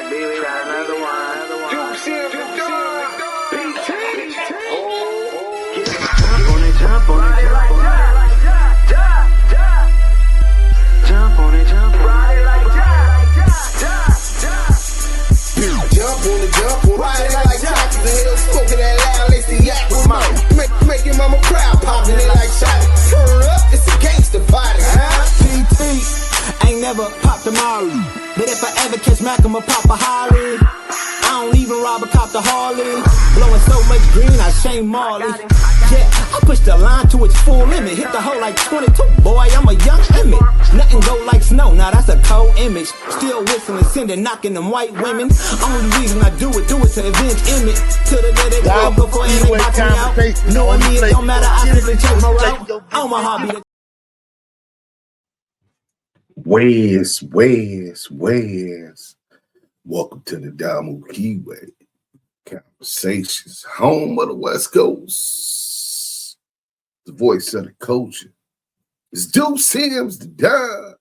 back, baby. Try another one. Duse in the door. BT. Jump on it, jump on it, jump on it. Jump on it, jump on it. Jump on it, jump on it. Ride it like Jockey. The hell smoking that loud, lace the yak with mine. Make your mama proud, popping it like shot. Turn up, it's a gangster party. BT ain't never popped a Molly, but if I ever catch Mac, I'ma pop a Holly. I don't even rob a cop the Harley. Blowing so much green, I shame Marley. Yeah, I push the line to its full limit. Hit the hole like 22, boy, I'm a young Emmett. Nothing go like snow, now that's a cold image. Still whistling, sending, knocking them white women. Only reason I do it to avenge Emmett. To the day they go before they box me out. Knowing me, it don't matter, I simply change my route. On my hobby. Where's. Welcome to the Damu Kiwe Conversations, home of the West Coast. The voice of the culture. It's Duse Sims, the dog.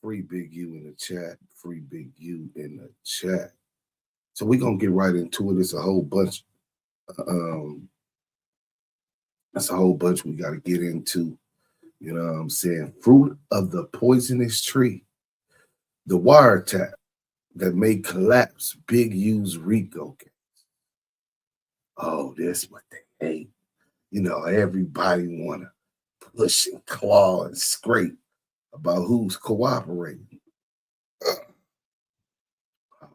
Free Big U in the chat. Free Big U in the chat. So we're gonna get right into it. It's a whole bunch. That's a whole bunch we gotta get into. You know what I'm saying? Fruit of the poisonous tree. The wiretap that may collapse Big U's RICO case. Oh, that's what they hate. You know, everybody want to push and claw and scrape about who's cooperating.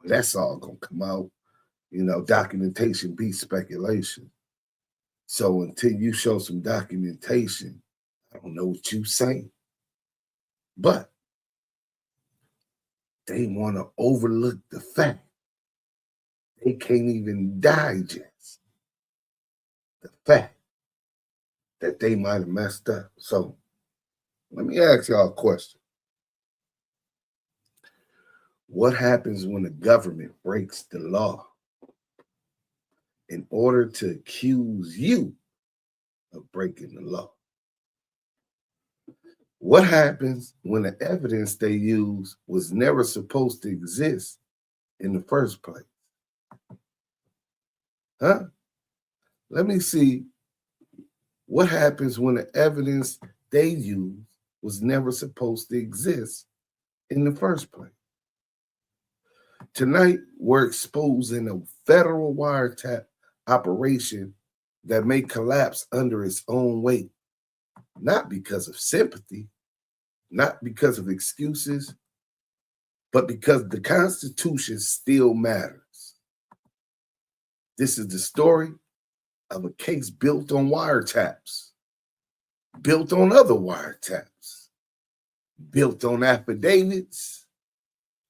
That's all going to come out. You know, documentation beats speculation. So until you show some documentation, I don't know what you're saying. But they want to overlook the fact they can't even digest the fact that they might have messed up. So let me ask y'all a question. What happens when the government breaks the law in order to accuse you of breaking the law? What happens when the evidence they use was never supposed to exist in the first place? Huh? Let me see. What happens when the evidence they use was never supposed to exist in the first place? Tonight, we're exposing a federal wiretap operation that may collapse under its own weight. Not because of sympathy, not because of excuses, but because the Constitution still matters. This is the story of a case built on wiretaps, built on other wiretaps, built on affidavits,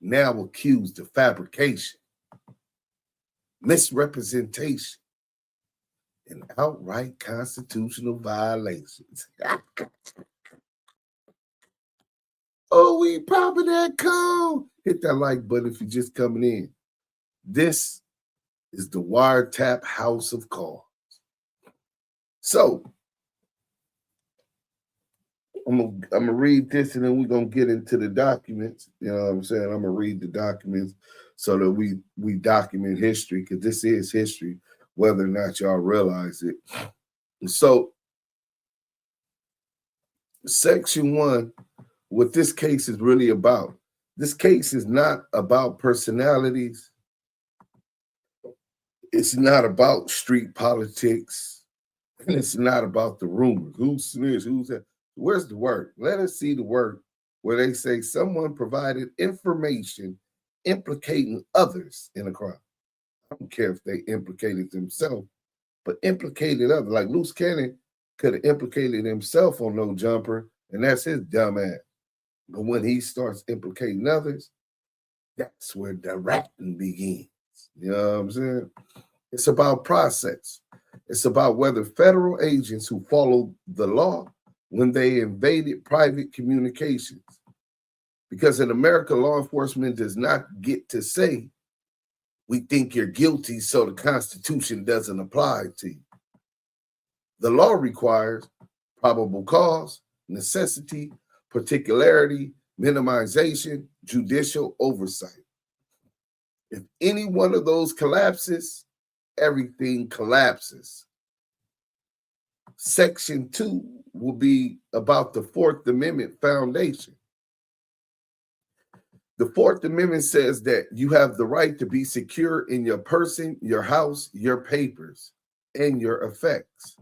now accused of fabrication, misrepresentation, and outright constitutional violations. Oh, we popping that code. Hit that like button if you're just coming in. This is the Wiretap House of Cards. So, I'm gonna read this and then we're gonna get into the documents. You know what I'm saying? I'm gonna read the documents so that we document history, because this is history, whether or not y'all realize it. So, Section 1, what this case is really about. This case is not about personalities. It's not about street politics. And it's not about the rumors. Who's snitched? Who's that? Where's the work? Let us see the work where they say someone provided information implicating others in a crime. I don't care if they implicated themselves, but implicated others. Like Loose Cannon could have implicated himself on No Jumper, and that's his dumb ass. But when he starts implicating others, that's where the ratting begins. You know what I'm saying? It's about process. It's about whether federal agents who followed the law when they invaded private communications. Because in America, law enforcement does not get to say, we think you're guilty, so the Constitution doesn't apply to you. The law requires probable cause, necessity, particularity, minimization, judicial oversight. If any one of those collapses, everything collapses. Section 2 will be about the Fourth Amendment foundation. The Fourth Amendment says that you have the right to be secure in your person, your house, your papers, and your effects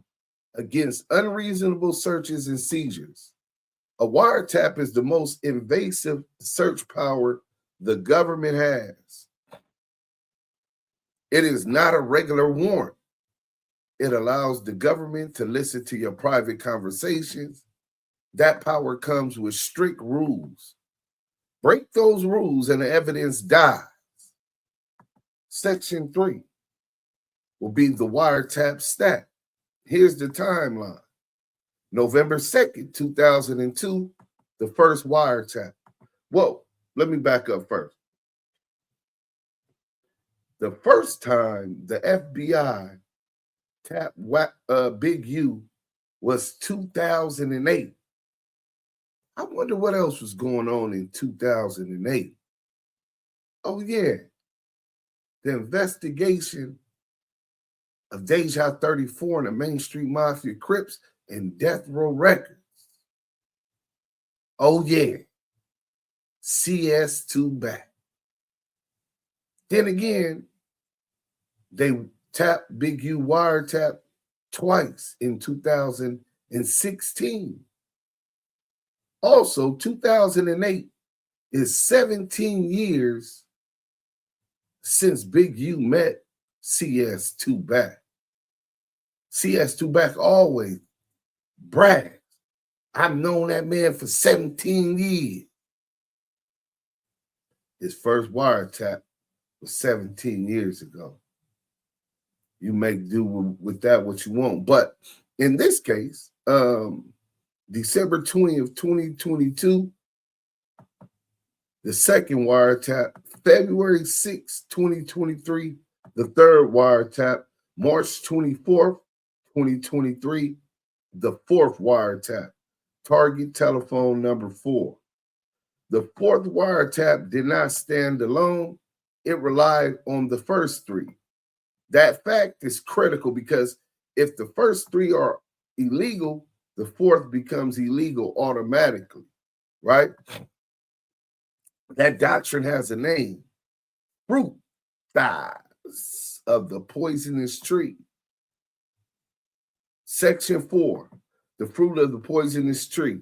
against unreasonable searches and seizures. A wiretap is the most invasive search power the government has. It is not a regular warrant. It allows the government to listen to your private conversations. That power comes with strict rules. Break those rules and the evidence dies. Section 3 will be the wiretap stat. Here's the timeline. November 2nd, 2002, the first wiretap. Whoa, let me back up first. The first time the FBI tapped Big U was 2008. I wonder what else was going on in 2008. Oh, yeah. The investigation of Deja 34 and the Main Street Mafia Crips and Death Row Records. Oh, yeah. CS2 back. Then again, they tapped Big U Wiretap twice in 2016. Also, 2008 is 17 years since Big U met CS2 back. CS2 back always brags. I've known that man for 17 years. His first wiretap was 17 years ago. You make do with that what you want. But in this case, December 20th, 2022, the second wiretap, February 6th, 2023, the third wiretap, March 24th, 2023, the fourth wiretap, target telephone number 4. The fourth wiretap did not stand alone. It relied on the first 3. That fact is critical because if the first 3 are illegal, the fourth becomes illegal automatically, right? That doctrine has a name, fruit flies of the poisonous tree. Section 4, the fruit of the poisonous tree.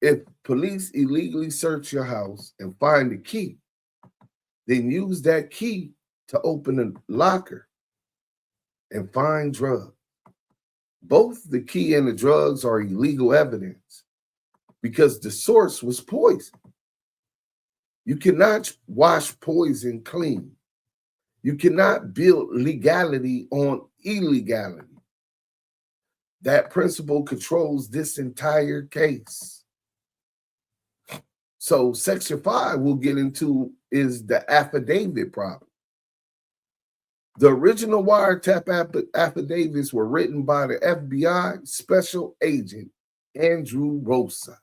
If police illegally search your house and find a key, then use that key to open a locker and find drugs. Both the key and the drugs are illegal evidence because the source was poison. You cannot wash poison clean. You cannot build legality on illegality. That principle controls this entire case. So Section 5 we'll get into is the affidavit problem. The original wiretap affidavits were written by the FBI Special Agent Andrew Rosa.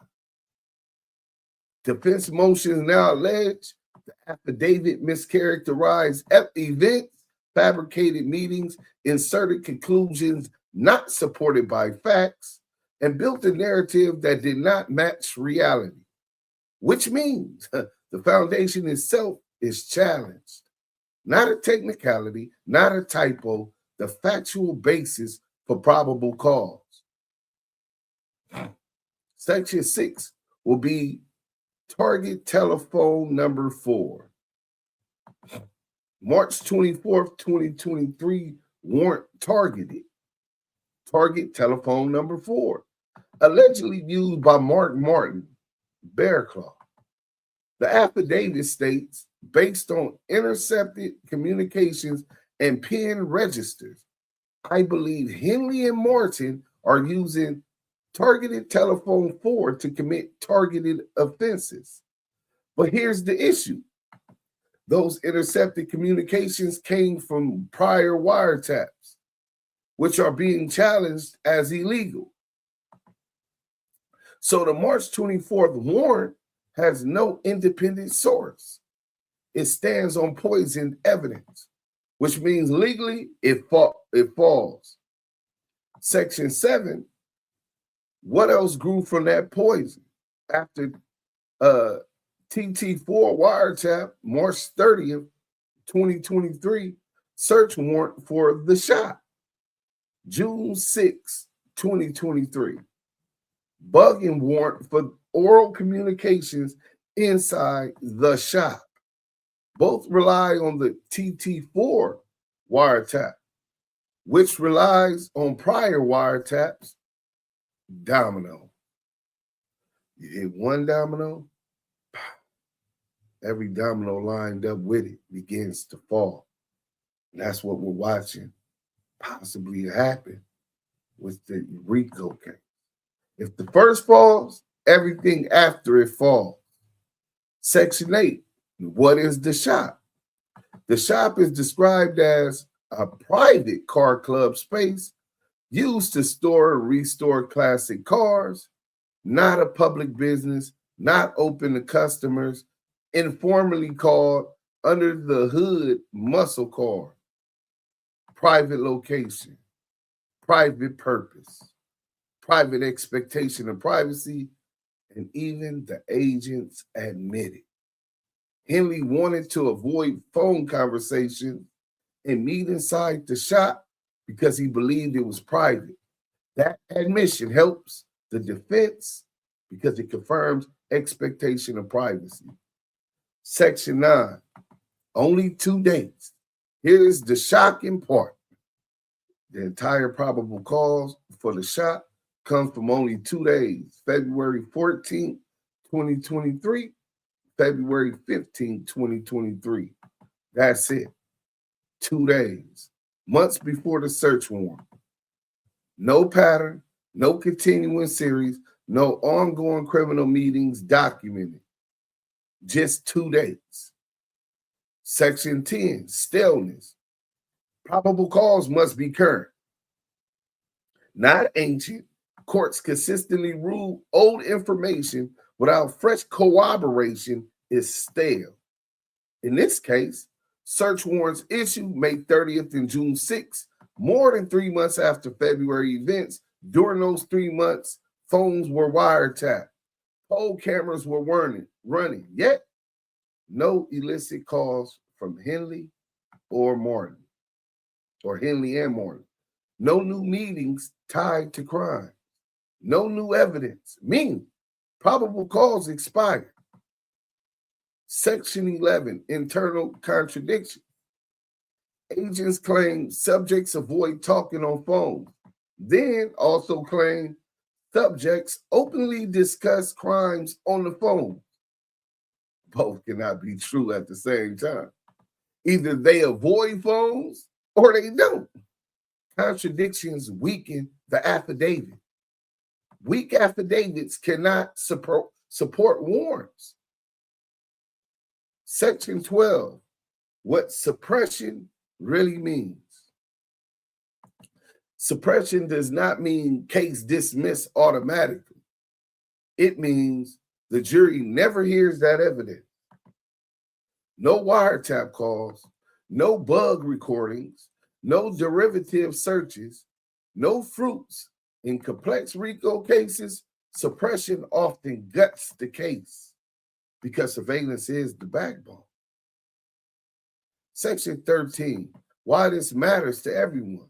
Defense motions now allege the affidavit mischaracterized events, fabricated meetings, inserted conclusions not supported by facts, and built a narrative that did not match reality, which means the foundation itself is challenged. Not a technicality, not a typo, the factual basis for probable cause. Section 6 will be target telephone number 4. March 24th, 2023, warrant targeted. Target telephone number 4, allegedly used by Mark Martin, Bearclaw. The affidavit states, based on intercepted communications and pen registers, I believe Henley and Martin are using targeted telephone 4 to commit targeted offenses. But here's the issue. Those intercepted communications came from prior wiretaps, which are being challenged as illegal. So the March 24th warrant has no independent source. It stands on poisoned evidence, which means legally it falls. Section 7, what else grew from that poison? After TT4 wiretap, March 30th, 2023, search warrant for the shop. June 6, 2023, bugging warrant for oral communications inside the shop. Both rely on the TT4 wiretap, which relies on prior wiretaps. Domino. You hit one domino, every domino lined up with it begins to fall. And that's what we're watching possibly happen with the RICO case. If the first falls, everything after it falls. Section 8, what is the shop? The shop is described as a private car club space used to store and restore classic cars, not a public business, not open to customers, informally called under the hood muscle car. Private location, private purpose, private expectation of privacy, and even the agents admitted. Henley wanted to avoid phone conversation and meet inside the shop because he believed it was private. That admission helps the defense because it confirms expectation of privacy. Section 9, only 2 dates. Here is the shocking part. The entire probable cause for the shot comes from only 2 days, February 14th, 2023, February 15th, 2023. That's it. 2 days, months before the search warrant. No pattern, no continuing series, no ongoing criminal meetings documented. Just 2 dates. Section 10, staleness. Probable cause must be current, not ancient. Courts consistently rule old information without fresh corroboration is stale. In this case, search warrants issued May 30th and June 6th, more than 3 months after February events. During those 3 months, phones were wiretapped, poll cameras were running, yet no illicit calls from Henley or Martin, or Henley and Martin. No new meetings tied to crime. No new evidence, meaning probable cause expired. Section 11, internal contradiction. Agents claim subjects avoid talking on phone, then also claim subjects openly discuss crimes on the phone. Both cannot be true at the same time. Either they avoid phones or they don't. Contradictions weaken the affidavit. Weak affidavits cannot support warrants. Section 12, what suppression really means. Suppression does not mean case dismissed automatically. It means the jury never hears that evidence. No wiretap calls, no bug recordings, no derivative searches, no fruits. In complex RICO cases, suppression often guts the case because surveillance is the backbone. Section 13, why this matters to everyone.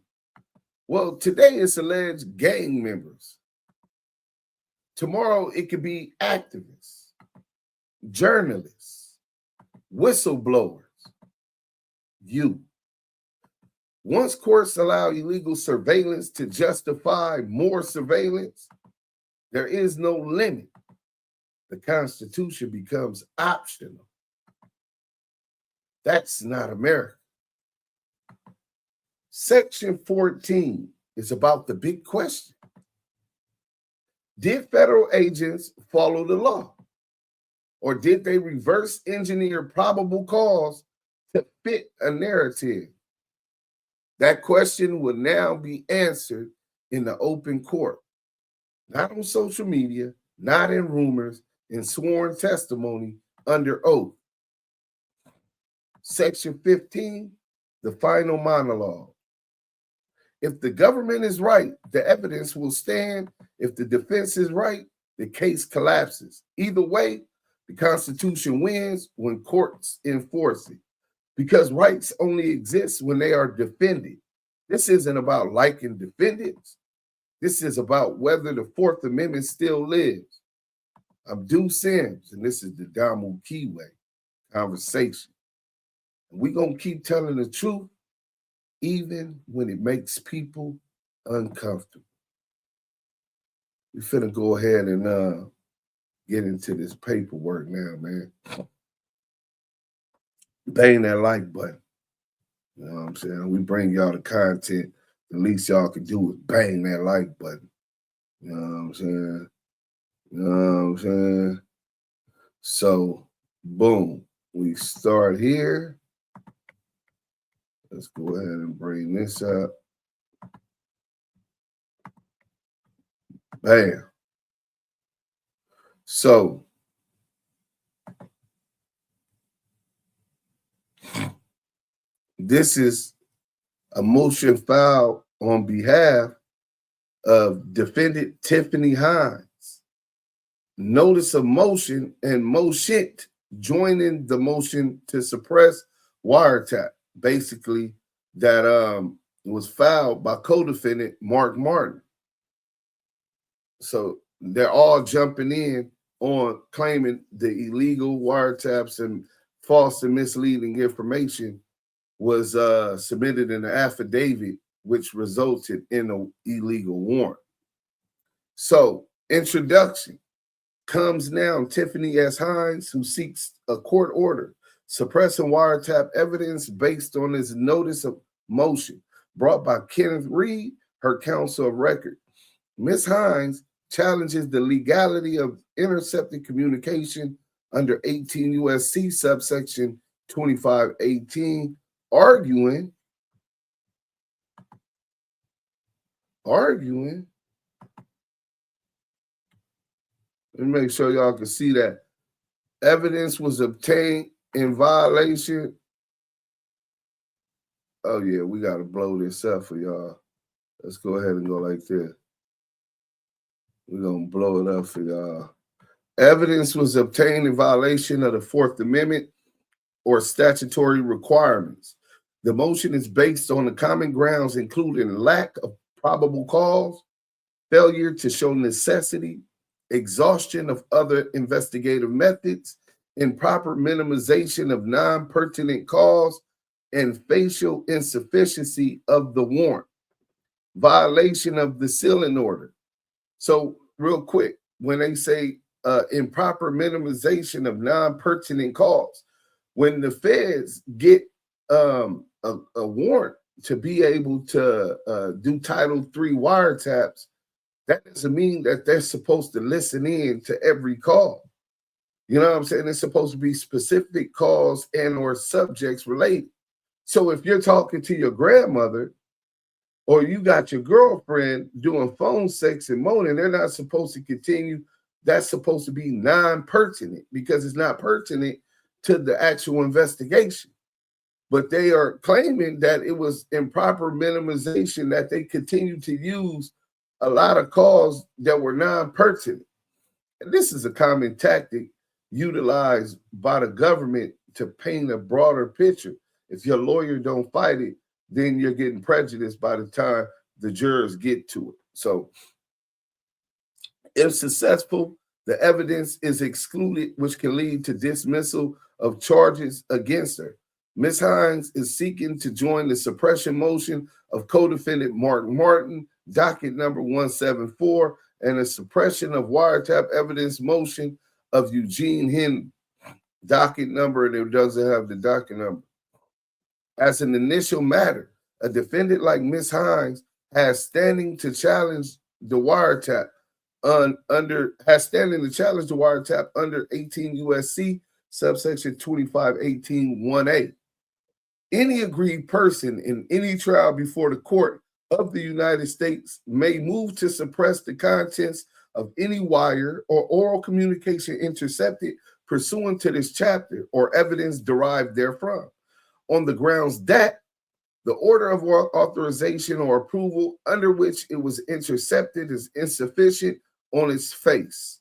Well, today it's alleged gang members. Tomorrow it could be activists, journalists, whistleblowers, you. Once courts allow illegal surveillance to justify more surveillance, there is no limit. The Constitution becomes optional. That's not America. Section 14 is about the big question. Did federal agents follow the law? Or did they reverse engineer probable cause to fit a narrative? That question will now be answered in the open court, not on social media, not in rumors, in sworn testimony under oath. Section 15, the final monologue. If the government is right, the evidence will stand. If the defense is right, the case collapses. Either way, the Constitution wins when courts enforce it, because rights only exist when they are defended. This isn't about liking defendants. This is about whether the Fourth Amendment still lives. I'm Duse, and this is the Damu Kiwe conversation. We're going to keep telling the truth, even when it makes people uncomfortable. We finna go ahead and get into this paperwork now, man. Bang that like button. You know what I'm saying? We bring y'all the content. The least y'all can do is bang that like button. You know what I'm saying? You know what I'm saying? So, boom. We start here. Let's go ahead and bring this up. Bam. So, this is a motion filed on behalf of defendant Tiffany Hines. Notice of motion and motion joining the motion to suppress wiretap, basically, that was filed by co-defendant Mark Martin. So they're all jumping in on claiming the illegal wiretaps and false and misleading information was submitted in an affidavit, which resulted in an illegal warrant. So, introduction comes now Tiffany S. Hines, who seeks a court order suppressing wiretap evidence based on his notice of motion brought by Kenneth Reed, her counsel of record. Ms. Hines challenges the legality of intercepted communication under 18 U.S.C. subsection 2518, arguing. Let me make sure y'all can see that. Evidence was obtained in violation. Oh, yeah, we got to blow this up for y'all. Let's go ahead and go like this. We're going to blow it up for y'all. Evidence was obtained in violation of the Fourth Amendment or statutory requirements. The motion is based on the common grounds, including lack of probable cause, failure to show necessity, exhaustion of other investigative methods, improper minimization of non-pertinent cause, and facial insufficiency of the warrant, violation of the sealing order. So real quick, when they say improper minimization of non-pertinent cause, when the feds get a warrant to be able to do Title III wiretaps, that doesn't mean that they're supposed to listen in to every call. You know what I'm saying? It's supposed to be specific calls and or subjects related. So if you're talking to your grandmother or you got your girlfriend doing phone sex and moaning, they're not supposed to continue. That's supposed to be non-pertinent because it's not pertinent to the actual investigation. But they are claiming that it was improper minimization, that they continue to use a lot of calls that were non-pertinent. And this is a common tactic utilized by the government to paint a broader picture. If your lawyer don't fight it, then you're getting prejudiced by the time the jurors get to it. So if successful, the evidence is excluded, which can lead to dismissal of charges against her. Ms. Hines is seeking to join the suppression motion of co-defendant Mark Martin, docket number 174, and a suppression of wiretap evidence motion of Eugene Henry, docket number, and it doesn't have the docket number. As an initial matter, a defendant like Ms. Hines has standing to challenge the wiretap under 18 U.S.C. subsection 2518(1)(a). Any aggrieved person in any trial before the court of the United States may move to suppress the contents of any wire or oral communication intercepted pursuant to this chapter or evidence derived therefrom. on the grounds that the order of authorization or approval under which it was intercepted is insufficient on its face.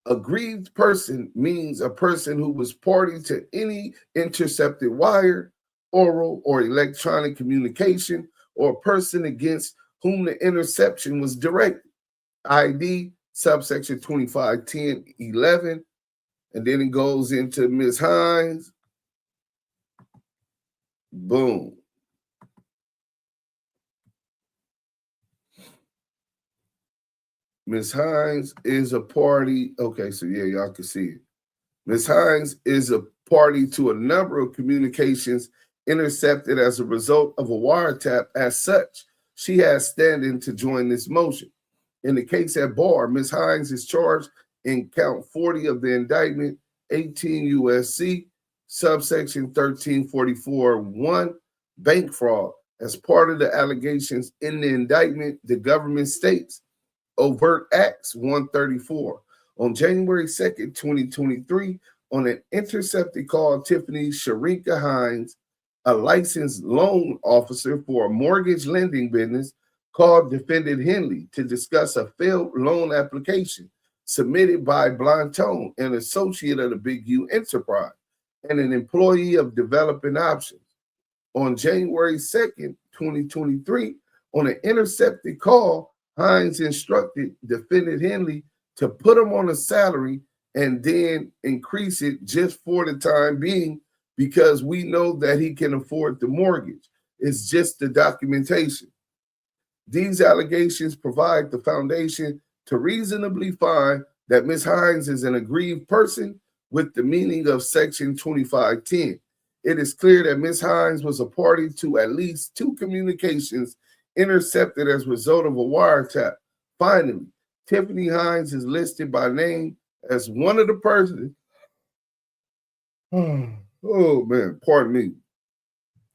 Aggrieved person means a person who was party to any intercepted wire, oral, or electronic communication, or a person against whom the interception was directed. ID subsection 251011, and then it goes into Ms. Hines. Boom. Ms. Hines is a party. Okay, so yeah, y'all can see it. Ms. Hines is a party to a number of communications intercepted as a result of a wiretap. As such, she has standing to join this motion. In the case at bar, Ms. Hines is charged in count 40 of the indictment, 18 U.S.C. subsection 1344-1, bank fraud. As part of the allegations in the indictment, the government states overt acts 134. On January 2nd, 2023, on an intercepted call, Tiffany Sharika Hines, a licensed loan officer for a mortgage lending business, called defendant Henley to discuss a failed loan application submitted by Blantone, an associate of the Big U enterprise and an employee of Developing Options. On January 2nd, 2023, on an intercepted call, Hines instructed defendant Henley to put him on a salary and then increase it just for the time being because we know that he can afford the mortgage. It's just the documentation. These allegations provide the foundation to reasonably find that Ms. Hines is an aggrieved person with the meaning of Section 2510. It is clear that Ms. Hines was a party to at least 2 communications intercepted as a result of a wiretap. Finally, Tiffany Hines is listed by name as one of the persons. Oh man, pardon me.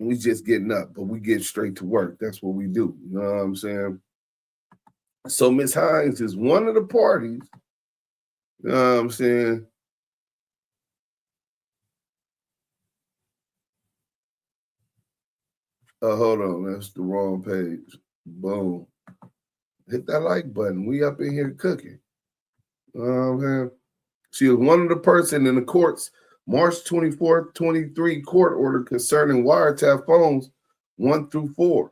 We just getting up, but we get straight to work. That's what we do. You know what I'm saying? So Ms. Hines is one of the parties. You know what I'm saying? Hold on, that's the wrong page. Boom. Hit that like button. We up in here cooking. She was one of the person in the court's March 24th, 23 court order concerning wiretap phones 1 through 4.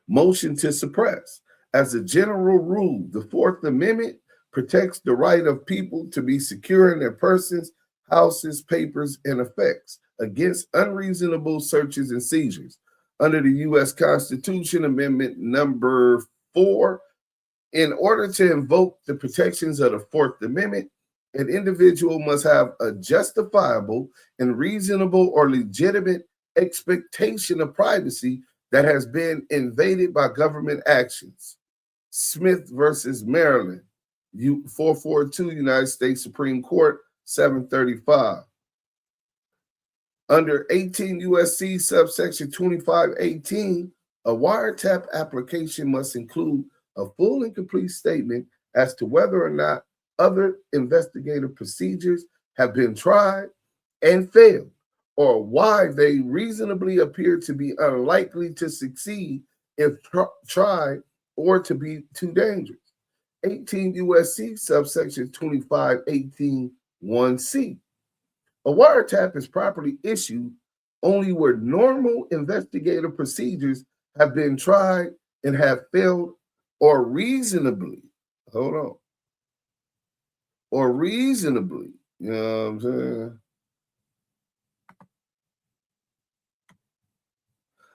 Motion to suppress. As a general rule, the Fourth Amendment protects the right of people to be secure in their persons, houses, papers, and effects against unreasonable searches and seizures. Under the U.S. Constitution, Amendment number 4, in order to invoke the protections of the Fourth Amendment, an individual must have a justifiable and reasonable or legitimate expectation of privacy that has been invaded by government actions. Smith versus Maryland, 442, United States Supreme Court, 735. Under 18 U.S.C. subsection 2518, a wiretap application must include a full and complete statement as to whether or not other investigative procedures have been tried and failed, or why they reasonably appear to be unlikely to succeed if tried or to be too dangerous. 18 U.S.C. subsection 2518 1C. A wiretap is properly issued only where normal investigative procedures have been tried and have failed or reasonably, or reasonably, you know what I'm saying,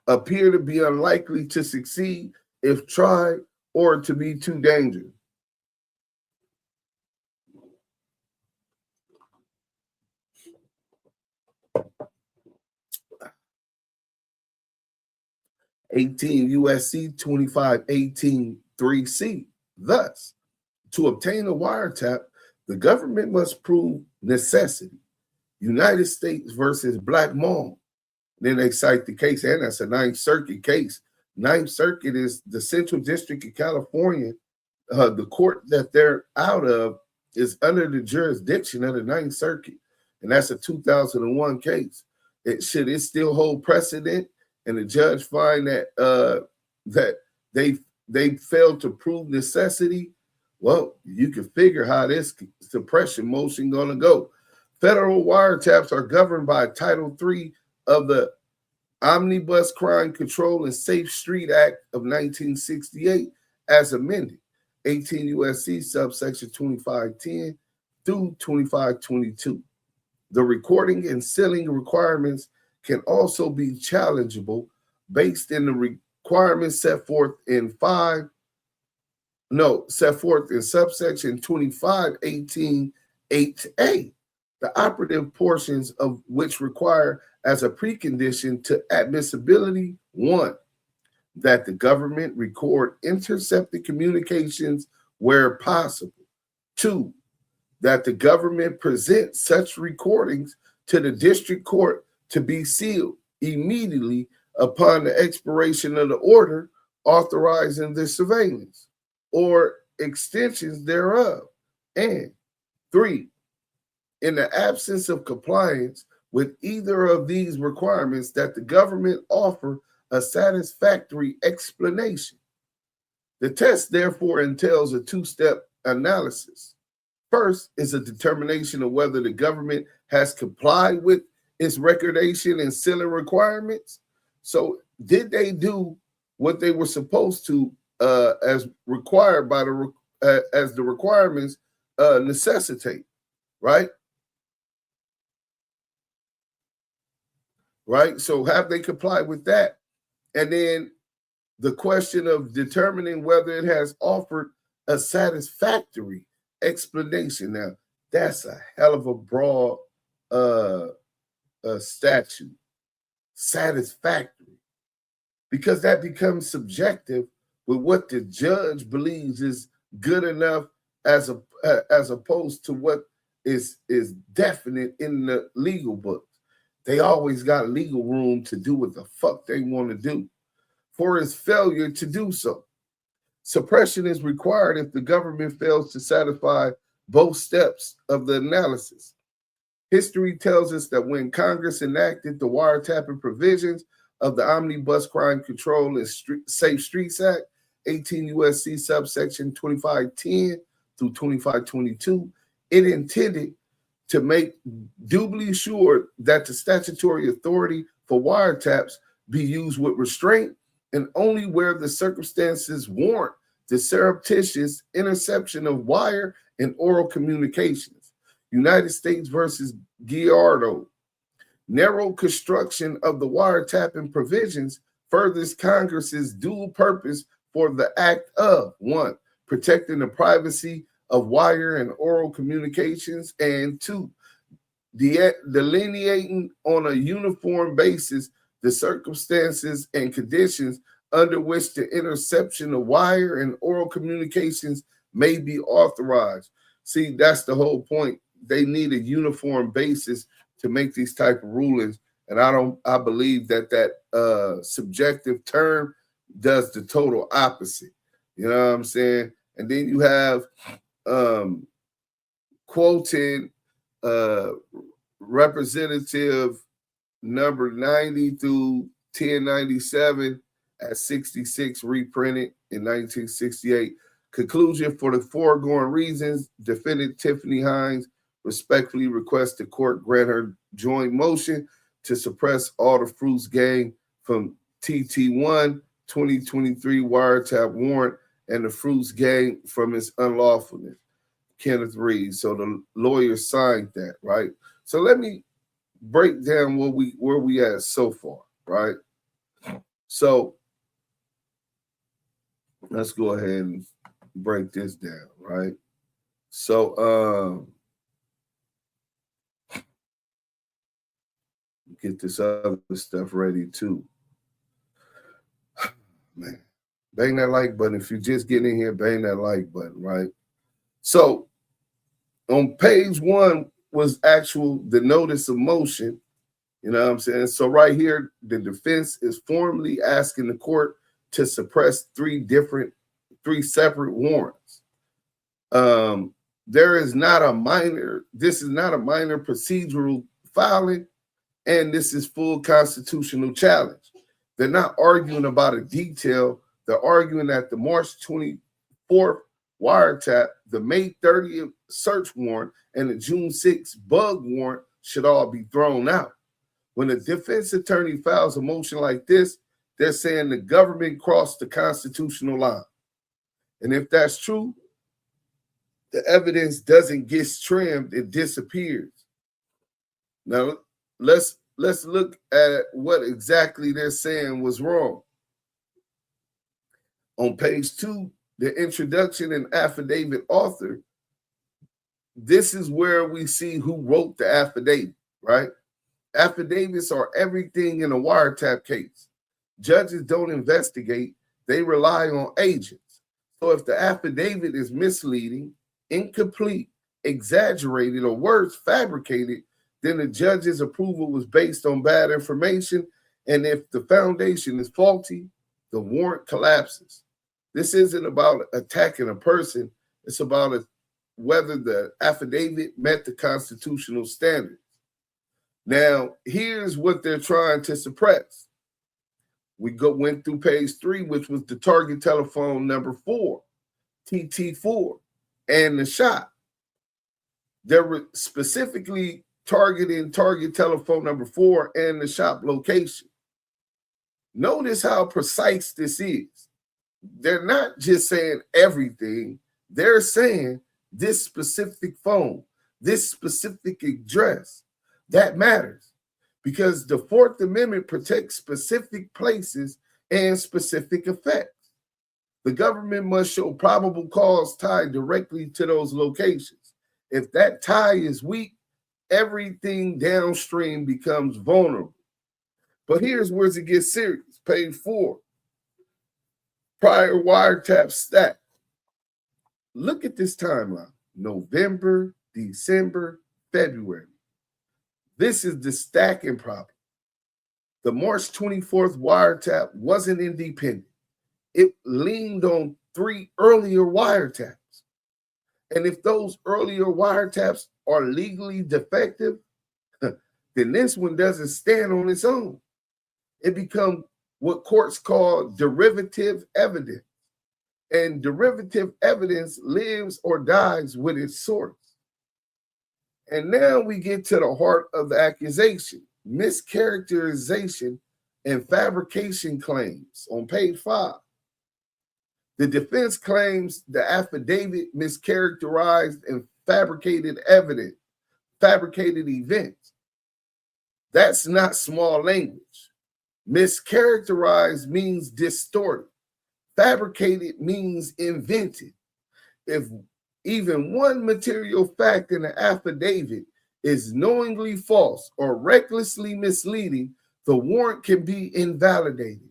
appear to be unlikely to succeed if tried or to be too dangerous. U.S.C. 2518 3C. Thus, to obtain a wiretap, the government must prove necessity. United States versus Black Mall. Then they cite the case, and that's a Ninth Circuit case. Ninth Circuit is the Central District of California. The court that they're out of is under the jurisdiction of the Ninth Circuit, and that's a 2001 case. Should it still hold precedent and the judge find that that they failed to prove necessity? Well, you can figure how this suppression motion gonna go. Federal wiretaps are governed by Title III of the Omnibus Crime Control and Safe Street Act of 1968 as amended, 18 U.S.C. subsection 2510 through 2522. The recording and sealing requirements can also be challengeable based in the requirements set forth in subsection 2518(8)(a), the operative portions of which require as a precondition to admissibility: 1, that the government record intercepted communications where possible; 2, that the government present such recordings to the district court to be sealed immediately upon the expiration of the order authorizing the surveillance or extensions thereof; and 3, in the absence of compliance with either of these requirements, that the government offer a satisfactory explanation. The test therefore entails a two-step analysis. First is a determination of whether the government has complied with its recordation and sealing requirements. So did they do what they were supposed to as required by as the requirements necessitate, right? Right? So have they complied with that? And then the question of determining whether it has offered a satisfactory explanation. Now, that's a hell of a broad statute. Satisfactory. Because that becomes subjective with what the judge believes is good enough as opposed to what is definite in the legal books. They always got legal room to do what the fuck they want to do for its failure to do so. Suppression is required if the government fails to satisfy both steps of the analysis. History tells us that when Congress enacted the wiretapping provisions of the Omnibus Crime Control and Safe Streets Act, 18 U.S.C. subsection 2510 through 2522, it intended to make doubly sure that the statutory authority for wiretaps be used with restraint and only where the circumstances warrant the surreptitious interception of wire and oral communications. United States versus Gallardo. Narrow construction of the wiretapping provisions furthers Congress's dual purpose for the act of: 1, protecting the privacy of wire and oral communications, and 2, delineating on a uniform basis the circumstances and conditions under which the interception of wire and oral communications may be authorized. See, that's the whole point. They need a uniform basis to make these type of rulings, and I believe that subjective term does the total opposite. You know what I'm saying? And then you have quoted representative number 90 through 1097 at 66, reprinted in 1968. Conclusion: for the foregoing reasons, defendant Tiffany Hines respectfully requests the court grant her joint motion to suppress all the fruits gained from TT1 2023 wiretap warrant and the fruits gained from its unlawfulness. Kenneth Reed. So the lawyer signed that, right? So let me break down where we at so far, right? So let's go ahead and break this down, right? So get this other stuff ready too. Man, bang that like button. If you're just getting in here, bang that like button, right? So on page 1 was the notice of motion. You know what I'm saying? So right here, the defense is formally asking the court to suppress three separate warrants. This is not a minor procedural filing. And this is full constitutional challenge. They're not arguing about a detail. They're arguing that the March 24th wiretap, the May 30th search warrant, and the June 6th bug warrant should all be thrown out. When a defense attorney files a motion like this, they're saying the government crossed the constitutional line. And if that's true, the evidence doesn't get trimmed, it disappears. Now, let's look at what exactly they're saying was wrong. On page 2, the introduction and affidavit author, this is where we see who wrote the affidavit, right? Affidavits are everything in a wiretap case. Judges don't investigate, they rely on agents. So if the affidavit is misleading, incomplete, exaggerated, or words fabricated, then the judge's approval was based on bad information. And if the foundation is faulty, the warrant collapses. This isn't about attacking a person. It's about whether the affidavit met the constitutional standards. Now, here's what they're trying to suppress. We went through page 3, which was the target telephone number 4, TT4, and the shot. They were specifically targeting target telephone number 4 and the shop location. Notice how precise this is. They're not just saying everything. They're saying this specific phone, this specific address. That matters because the Fourth Amendment protects specific places and specific effects. The government must show probable cause tied directly to those locations. If that tie is weak, everything downstream becomes vulnerable. But here's where it gets serious. Page 4. Prior wiretap stack. Look at this timeline. November, December, February. This is the stacking problem. The March 24th wiretap wasn't independent. It leaned on 3 earlier wiretaps. And if those earlier wiretaps are legally defective, then this one doesn't stand on its own. It becomes what courts call derivative evidence. And derivative evidence lives or dies with its source. And now we get to the heart of the accusation, mischaracterization and fabrication claims on page 5. The defense claims the affidavit mischaracterized and fabricated evidence, fabricated events. That's not small language. Mischaracterized means distorted. Fabricated means invented. If even one material fact in the affidavit is knowingly false or recklessly misleading, the warrant can be invalidated.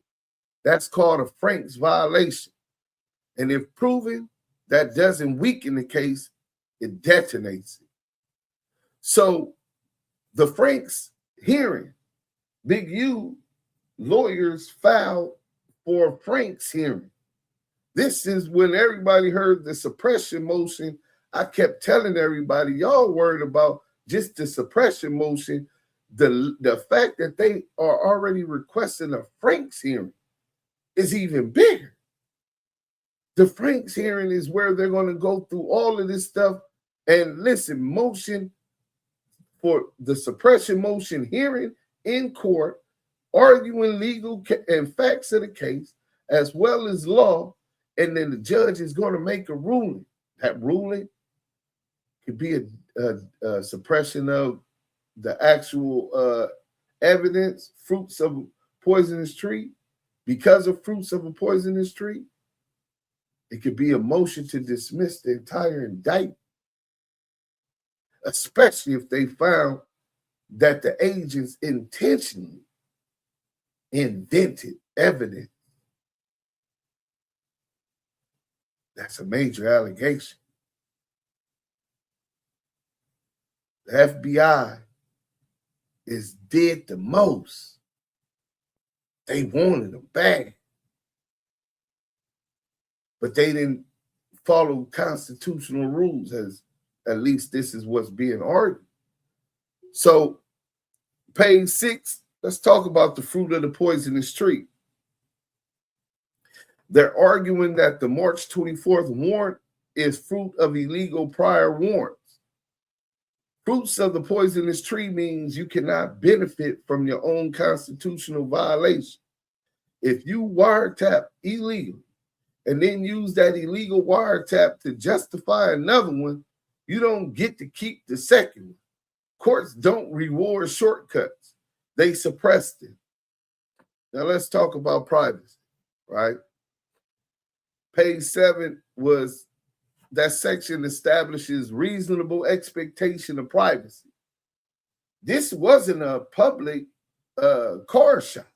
That's called a Frank's violation. And if proven, that doesn't weaken the case, it detonates it. So the Frank's hearing, Big U lawyers filed for Frank's hearing. This is when everybody heard the suppression motion. I kept telling everybody, y'all worried about just the suppression motion. The fact that they are already requesting a Frank's hearing is even bigger. The Frank's hearing is where they're going to go through all of this stuff and listen, motion for the suppression motion hearing in court, arguing legal and facts of the case, as well as law. And then the judge is going to make a ruling. That ruling could be a suppression of the actual evidence, fruits of a poisonous tree, because of fruits of a poisonous tree. It could be a motion to dismiss the entire indictment, especially if they found that the agents intentionally invented evidence. That's a major allegation. The FBI did the most. They wanted them bad. But they didn't follow constitutional rules, as at least this is what's being argued. So Page 6, let's talk about the fruit of the poisonous tree. They're arguing that the March 24th warrant is fruit of illegal prior warrants. Fruits of the poisonous tree means you cannot benefit from your own constitutional violation. If you wiretap illegal and then use that illegal wiretap to justify another one, you don't get to keep the second one. Courts don't reward shortcuts. They suppress them. Now let's talk about privacy, right? Page 7 was that section establishes reasonable expectation of privacy. This wasn't a public car shop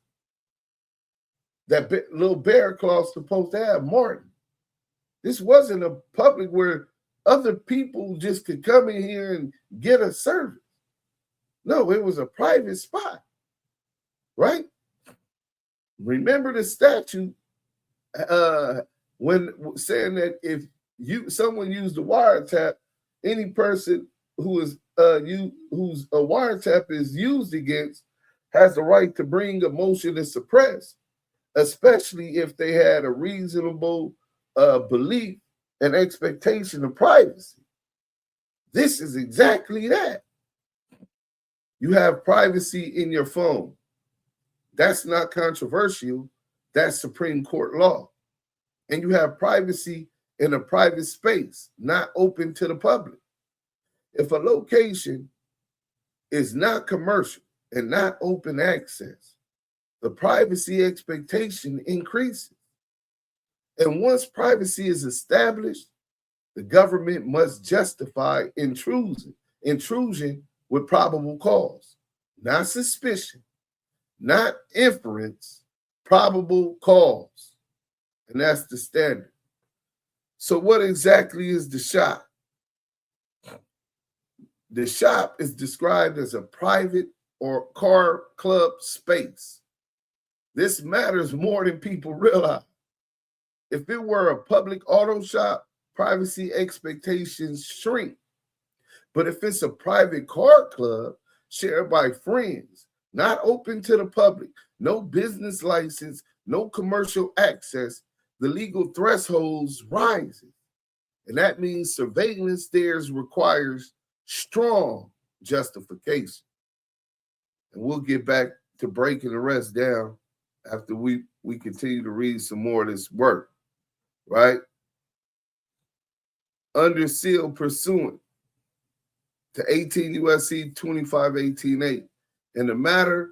that little bear claw's supposed to have, Martin. This wasn't a public where other people just could come in here and get a service. No, it was a private spot, right? Remember the statute when saying that if someone used the wiretap, any person who is whose a wiretap is used against has the right to bring a motion to suppress, especially if they had a reasonable belief and expectation of privacy. This is exactly that. You have privacy in your phone. That's not controversial. That's Supreme Court law. And you have privacy in a private space, not open to the public. If a location is not commercial and not open access, the privacy expectation increases. And once privacy is established, the government must justify intrusion with probable cause, not suspicion, not inference, probable cause. And that's the standard. So what exactly is the shop? The shop is described as a private or car club space. This matters more than people realize. If it were a public auto shop, privacy expectations shrink. But if it's a private car club shared by friends, not open to the public, no business license, no commercial access, the legal thresholds rises. And that means surveillance there requires strong justification. And we'll get back to breaking the rest down after we continue to read some more of this work, right? Under seal pursuant to 18 U.S.C. 2518.8, in the matter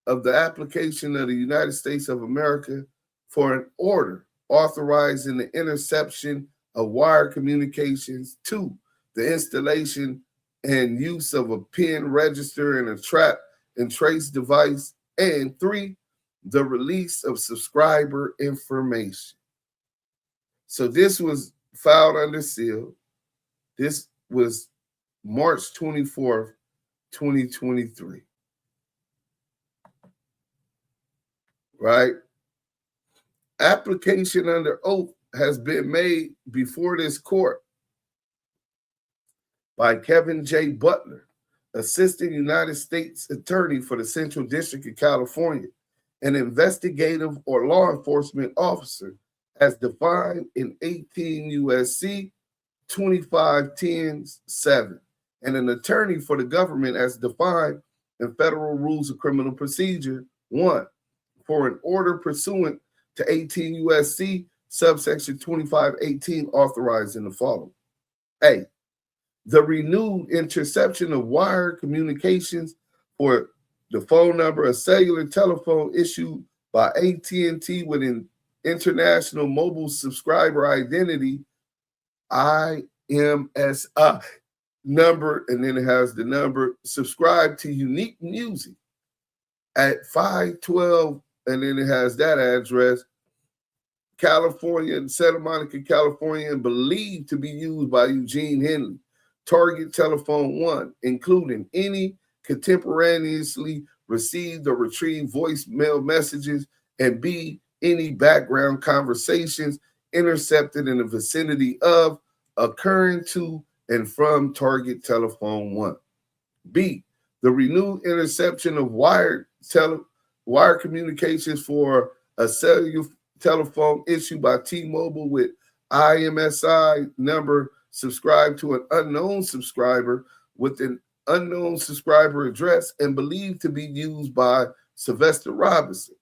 of the application of the United States of America for an order authorizing the interception of wire communications, 2, the installation and use of a PIN register and a trap and trace device, and 3, the release of subscriber information. So this was filed under seal. This was March 24th, 2023. Right? Application under oath has been made before this court by Kevin J. Butler, Assistant United States Attorney for the Central District of California, an investigative or law enforcement officer as defined in 18 U.S.C. 2510(7), and an attorney for the government as defined in Federal Rules of Criminal Procedure 1, for an order pursuant to 18 U.S.C. subsection 2518 authorizing the following. A, the renewed interception of wire communications for the phone number of cellular telephone issued by AT&T with an international mobile subscriber identity, IMSI number, and then it has the number, subscribe to unique music at 512, and then it has that address, California, Santa Monica, California, and believed to be used by Eugene Henley. Target telephone 1, including any contemporaneously received or retrieved voicemail messages, and B, any background conversations intercepted in the vicinity of, occurring to, and from target telephone 1. B, the renewed interception of wire communications for a cellular telephone issued by T-Mobile with IMSI number subscribed to an unknown subscriber with an unknown subscriber address and believed to be used by Sylvester Robinson.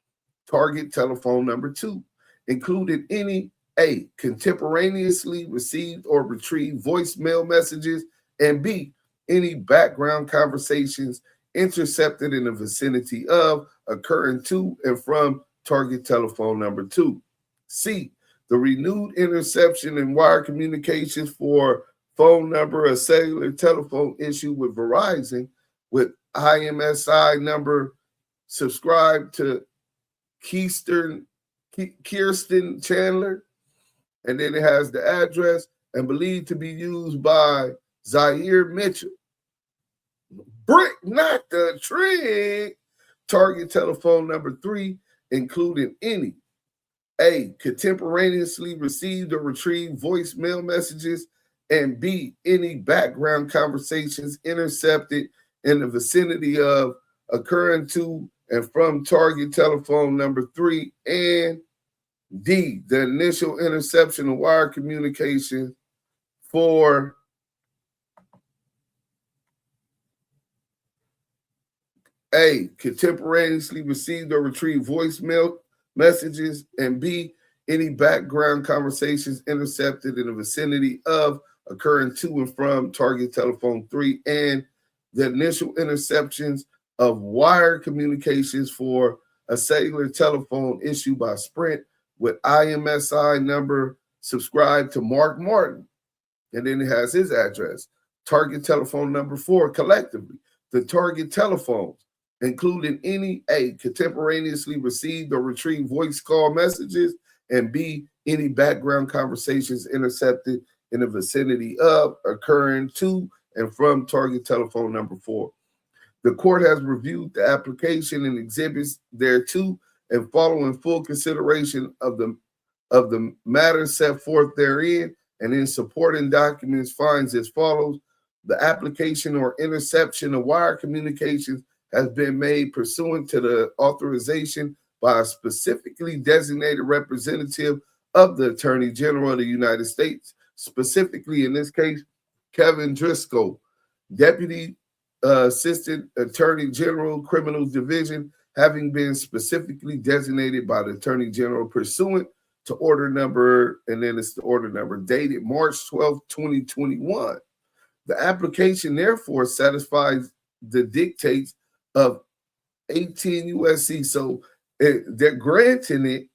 Target telephone number 2 included any A, contemporaneously received or retrieved voicemail messages, and B, any background conversations intercepted in the vicinity of, occurring to, and from target telephone number 2. C, the renewed interception in wire communications for phone number of cellular telephone issued with Verizon with IMSI number subscribed to Kirsten Chandler, and then it has the address and believed to be used by Zaire Mitchell. Brick not the trick. Target telephone number 3 including any A, contemporaneously received or retrieved voicemail messages, and B, any background conversations intercepted in the vicinity of, occurring to, and from target telephone number 3, and D, the initial interception of wire communication for A, contemporaneously received or retrieved voicemail messages, and B, any background conversations intercepted in the vicinity of, occurring to, and from target telephone 3, and the initial interceptions of wire communications for a cellular telephone issued by Sprint with IMSI number subscribed to Mark Martin. And then it has his address. Target telephone number 4, collectively, the target telephones, including any A, contemporaneously received or retrieved voice call messages, and B, any background conversations intercepted in the vicinity of, occurring to, and from target telephone number 4. The court has reviewed the application and exhibits thereto, and following full consideration of the matter set forth therein, and in supporting documents finds as follows: the application or interception of wire communications has been made pursuant to the authorization by a specifically designated representative of the Attorney General of the United States, specifically in this case, Kevin Driscoll, Deputy Assistant Attorney General, Criminal Division, having been specifically designated by the Attorney General pursuant to order number, and then it's the order number dated March 12, 2021. The application therefore satisfies the dictates of 18 U.S.C. So they're granting it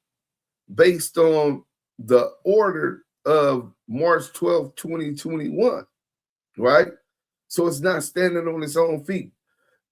based on the order of March 12, 2021, right? So it's not standing on its own feet.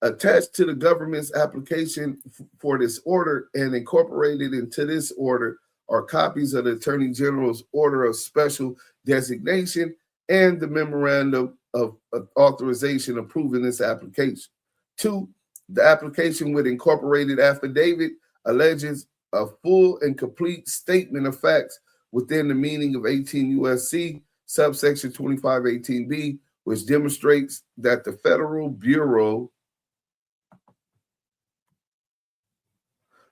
Attached to the government's application for this order and incorporated into this order are copies of the Attorney General's order of special designation and the memorandum of authorization approving this application. 2, the application with incorporated affidavit alleges a full and complete statement of facts within the meaning of 18 U.S.C. subsection 2518B, which demonstrates that the Federal Bureau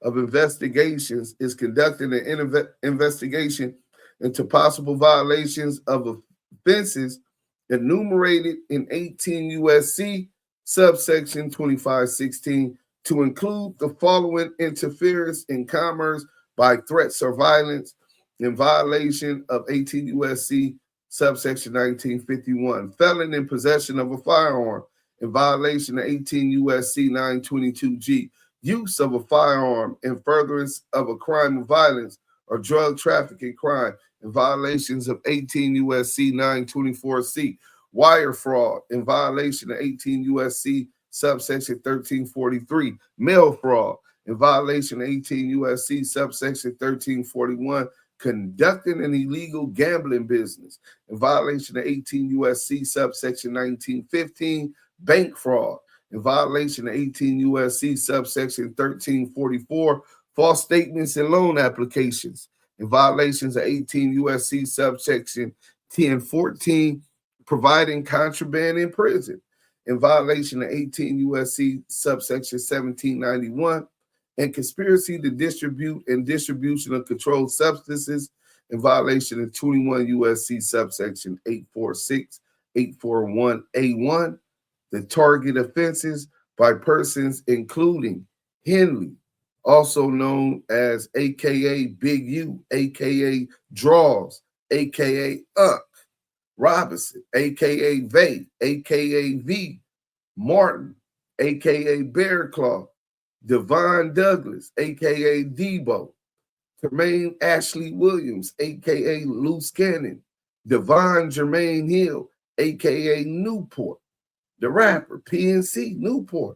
of Investigations is conducting an investigation into possible violations of offenses enumerated in 18 U.S.C. subsection 2516 to include the following: interference in commerce by threats or violence in violation of 18 U.S.C. subsection 1951, felon in possession of a firearm in violation of 18 U.S.C. 922G, use of a firearm in furtherance of a crime of violence or drug trafficking crime in violations of 18 U.S.C. 924C, wire fraud in violation of 18 U.S.C. subsection 1343, mail fraud in violation of 18 U.S.C. subsection 1341, conducting an illegal gambling business in violation of 18 U.S.C. subsection 1915, bank fraud in violation of 18 U.S.C. subsection 1344, false statements and loan applications in violations of 18 U.S.C. subsection 1014, providing contraband in prison in violation of 18 U.S.C. subsection 1791, and conspiracy to distribute and distribution of controlled substances in violation of 21 U.S.C. subsection 846, 841A1. The target offenses by persons including Henley, also known as AKA Big U, AKA Draws, AKA Unc, Robinson, AKA Vay, AKA V, Martin, AKA Bear Claw, Devon Douglas, aka Debo, Tremaine Ashley Williams, aka Loose Cannon, Devon Jermaine Hill, aka Newport, the rapper PNC Newport,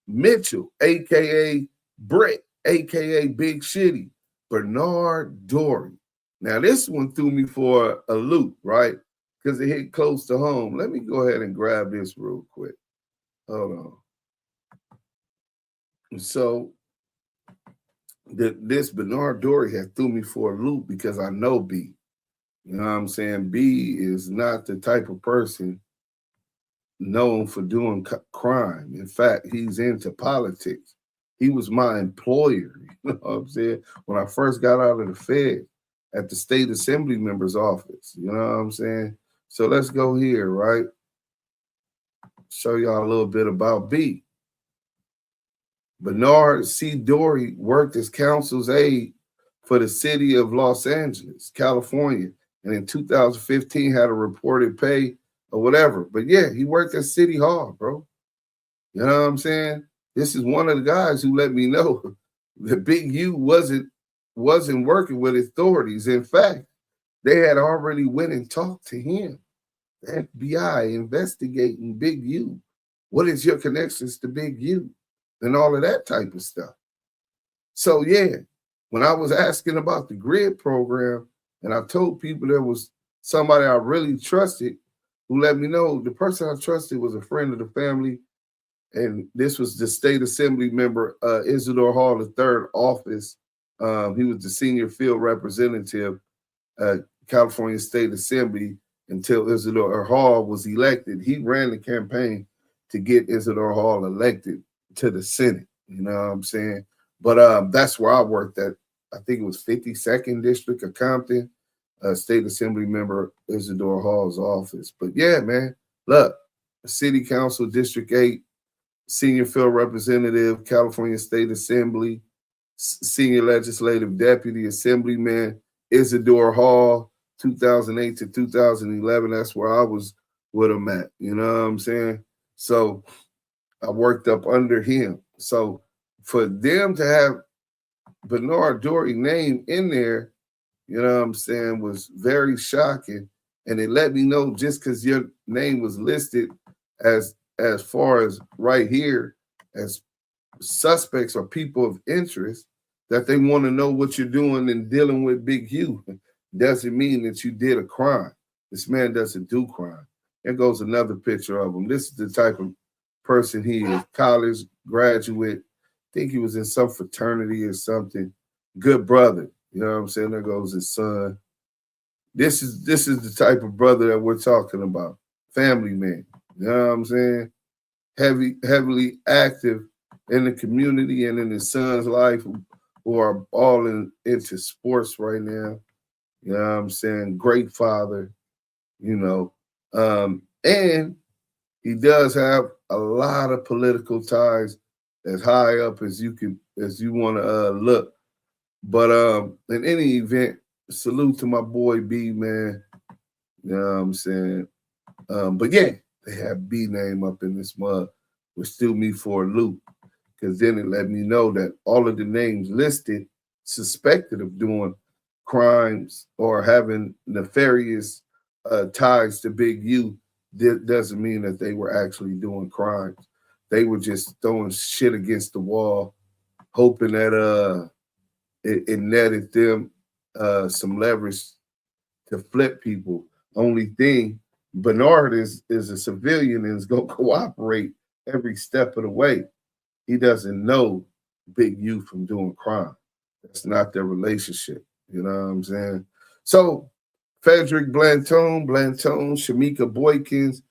Mitchell, aka Brett, aka Big Shitty, Bernard Dory. Now this one threw me for a loop, right? Because it hit close to home. Let me go ahead and grab this real quick. Hold on. So this Bernard Dory had threw me for a loop because I know B. You know what I'm saying? B is not the type of person known for doing crime. In fact, he's into politics. He was my employer. You know what I'm saying? When I first got out of the Fed at the state assembly member's office. You know what I'm saying? So let's go here, right? Show y'all a little bit about B. Bernard C. Dory worked as counsel's aide for the city of Los Angeles, California, and in 2015 had a reported pay or whatever. But yeah, he worked at City Hall, bro. You know what I'm saying? This is one of the guys who let me know that Big U wasn't working with authorities. In fact, they had already went and talked to him. The FBI investigating Big U. What is your connections to Big U? And all of that type of stuff. So yeah, when I was asking about the GRID program, and I told people there was somebody I really trusted who let me know the person I trusted was a friend of the family, and this was the state assembly member, Isidore Hall III office. He was the senior field representative at California State Assembly until Isidore Hall was elected. He ran the campaign to get Isidore Hall elected to the Senate, you know what I'm saying? But that's where I worked at. I think it was 52nd District of Compton, State Assembly member Isidore Hall's office. But yeah, man, look, City Council, District 8, Senior Field Representative, California State Assembly, Senior Legislative Deputy, Assemblyman, Isidore Hall, 2008 to 2011. That's where I was with him at, you know what I'm saying? So I worked up under him. So for them to have Bernard Dory name in there, you know what I'm saying, was very shocking. And it let me know just because your name was listed as far as right here as suspects or people of interest, that they want to know what you're doing and dealing with Big U. Doesn't mean that you did a crime. This man doesn't do crime. There goes another picture of him. This is the type of person he is. College graduate. I think he was in some fraternity or something. Good brother. You know what I'm saying? There goes his son. This is the type of brother that we're talking about. Family man. You know what I'm saying? Heavily active in the community and in his son's life, who are all into sports right now. You know what I'm saying? Great father, you know. And he does have a lot of political ties as high up as you want to look. But in any event, salute to my boy B, man. You know what I'm saying? But yeah, they have B name up in this mug, which threw me for a loop, because then it let me know that all of the names listed suspected of doing crimes or having nefarious ties to Big U doesn't mean that they were actually doing crimes. They were just throwing shit against the wall, hoping that it netted them some leverage to flip people. Only thing, Bernard is a civilian and is going to cooperate every step of the way. He doesn't know Big U from doing crime. That's not their relationship. You know what I'm saying? So, Frederick Blanton, Shamika Boykins,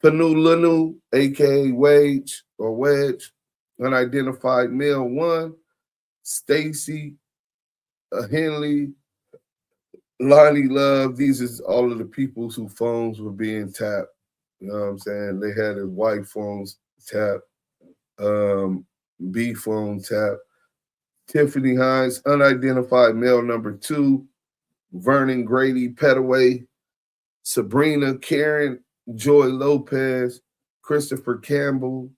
Fanulunu, aka Wage or Wedge, unidentified male 1, Stacy, Henley, Lonnie Love. These is all of the people whose phones were being tapped. You know what I'm saying? They had his wife phones tapped, B phone tapped. Tiffany Hines, unidentified male number 2, Vernon Grady Petaway, Sabrina Karen Joy Lopez, Christopher Campbell,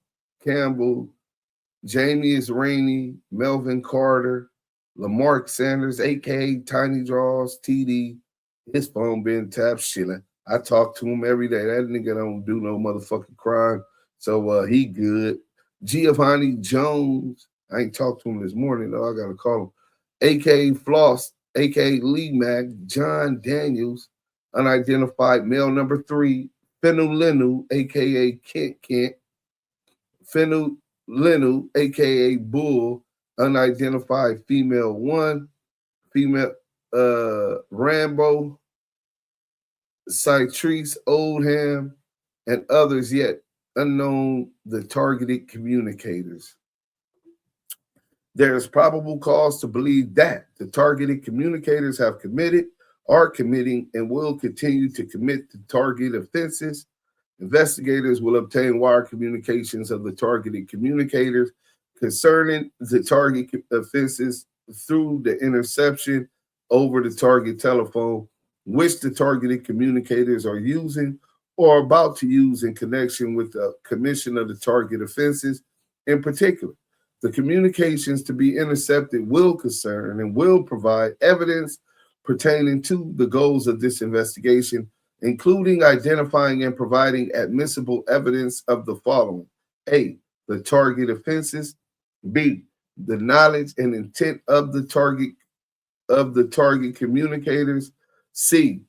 Jamie is Rainey, Melvin Carter, Lamarck Sanders, aka Tiny Draws, TD, his phone been tapped, shilling. I talk to him every day. That nigga don't do no motherfucking crime. So he good. Giovanni Jones, I ain't talked to him this morning, though. I gotta call him. aka Floss, aka Lee Mack, John Daniels, unidentified male number 3, Fenulinu, aka Kent, Fenulinu, aka Bull, unidentified female 1, female Rambo, Citrice Oldham, and others yet unknown, the targeted communicators. There is probable cause to believe that the targeted communicators have committed, are committing, and will continue to commit the target offenses. Investigators will obtain wire communications of the targeted communicators concerning the target offenses through the interception over the target telephone, which the targeted communicators are using or about to use in connection with the commission of the target offenses. In particular, the communications to be intercepted will concern and will provide evidence pertaining to the goals of this investigation, including identifying and providing admissible evidence of the following: A, the target offenses; B, the knowledge and intent of the target communicators; C,